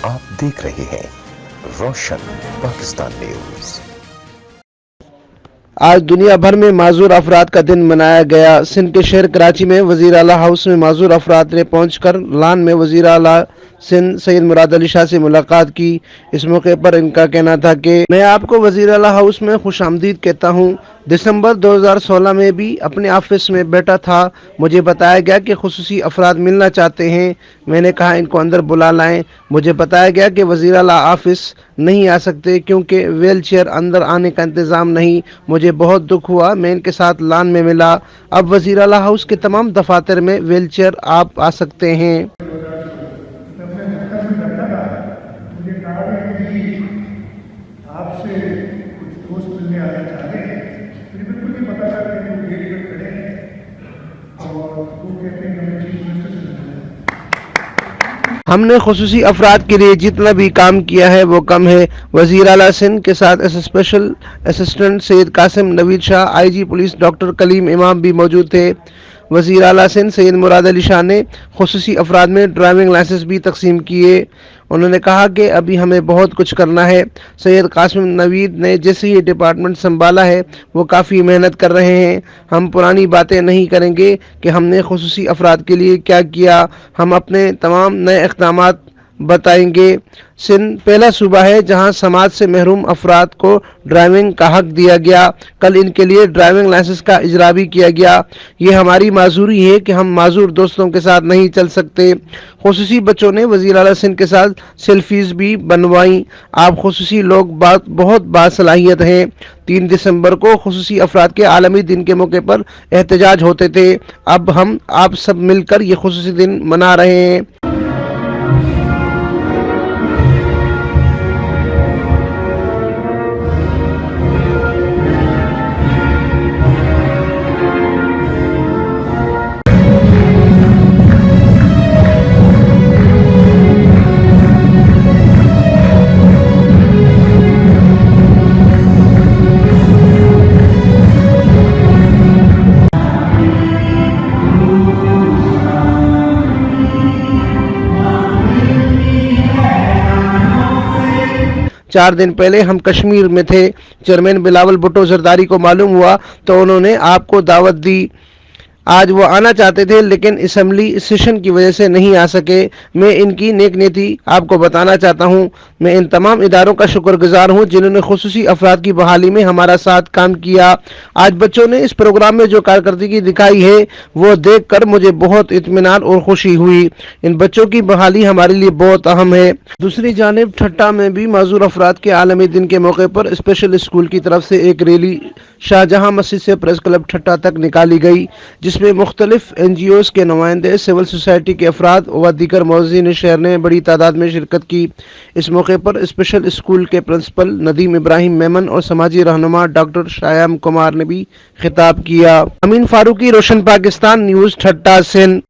आप देख रहे हैं रोशन पाकिस्तान न्यूज। आज दुनिया भर में माजूर अफराद का दिन मनाया गया। सिंध के शहर कराची में वजीर आला हाउस में माजूर अफराद ने पहुंचकर लान में वजीर आला सिंध सैयद मुराद अली शाह से मुलाकात की। इस मौके पर इनका कहना था कि मैं आपको वजीर आला हाउस में खुशामदीद कहता हूं। दिसंबर 2016 में भी अपने ऑफिस में बैठा था, मुझे बताया गया कि खुसूसी अफराद मिलना चाहते हैं। मैंने कहा इनको अंदर बुला लाएं। मुझे बताया गया कि वजीर आला ऑफिस नहीं आ सकते क्योंकि व्हील चेयर अंदर आने का इंतज़ाम नहीं। मुझे बहुत दुख हुआ। मैं इनके साथ लान में मिला। अब वजीर आला हाउस के तमाम दफातर में व्हील चेयर आप आ सकते हैं। आपसे कुछ दोस्त मिलने आना चाह रहे हैं, मुझे बिल्कुल नहीं पता था कि वो गेट पर खड़े हैं और वो कहते हैं कि हमें चीफ मिनिस्टर से मिलना है। हमने खुसूसी अफराद के लिए जितना भी काम किया है वो कम है। वजीर आला सिंध के साथ special assistant Syed Qasim Naveed Shah, IG police doctor Kaleem Imam भी मौजूद थे। वजीर आला सिंध सैयद मुराद अली शाह ने खुसूसी अफराद में ड्राइविंग लाइसेंस भी तकसीम किए। उन्होंने कहा कि अभी हमें बहुत कुछ करना है। सैयद कासिम नवीद ने जैसे ही डिपार्टमेंट संभाला है वो काफ़ी मेहनत कर रहे हैं। हम पुरानी बातें नहीं करेंगे कि हमने खुसूसी अफराद के लिए क्या किया, हम अपने तमाम नए इक़दामात बताएंगे। सिंध पहला सूबा है जहां समाज से महरूम अफराद को ड्राइविंग का हक दिया गया। कल इनके लिए ड्राइविंग लाइसेंस का इजरा भी किया गया। ये हमारी माजूरी है कि हम माजूर दोस्तों के साथ नहीं चल सकते। खुसूसी बच्चों ने वज़ीर आला सिंध के साथ सेल्फीज भी बनवाई। आप खुसूसी लोग बहुत बासलाहियत हैं। 3 दिसंबर को खुसूसी अफराद के आलमी दिन के मौके पर एहतजाज होते थे। अब हम आप सब मिलकर ये खुसूसी दिन मना रहे हैं। 4 दिन पहले हम कश्मीर में थे। चेयरमैन बिलावल भुट्टो जरदारी को मालूम हुआ तो उन्होंने आपको दावत दी। आज वो आना चाहते थे लेकिन असेंबली सेशन की वजह से नहीं आ सके। मैं इनकी नेक नीयति आपको बताना चाहता हूँ। मैं इन तमाम इदारों का शुक्रगुजार हूँ जिन्होंने खुसूसी अफराद की बहाली में हमारा साथ काम किया। आज बच्चों ने इस प्रोग्राम में जो कारकर्दगी दिखाई है वो देख कर मुझे बहुत इत्मीनान और खुशी हुई। इन बच्चों की बहाली हमारे लिए बहुत अहम है। दूसरी जानिब ठट्टा में भी माजूर अफराद के आलमी दिन के मौके पर स्पेशल स्कूल की तरफ से एक रैली शाहजहां मस्जिद से प्रेस क्लब ठट्टा तक निकाली गई, जिसमें मुख्तलिफ NGOs के नुमाइंदे, सिविल सोसाइटी के अफराद व दीगर मौज़ीन शहर ने बड़ी तादाद में शिरकत की। इस मौके पर स्पेशल स्कूल के प्रिंसिपल नदीम इब्राहिम मेमन और समाजी रहनुमा डॉक्टर शायाम कुमार ने भी खिताब किया। अमीन फारूकी, रोशन पाकिस्तान न्यूज़, ठट्टा, सिंध।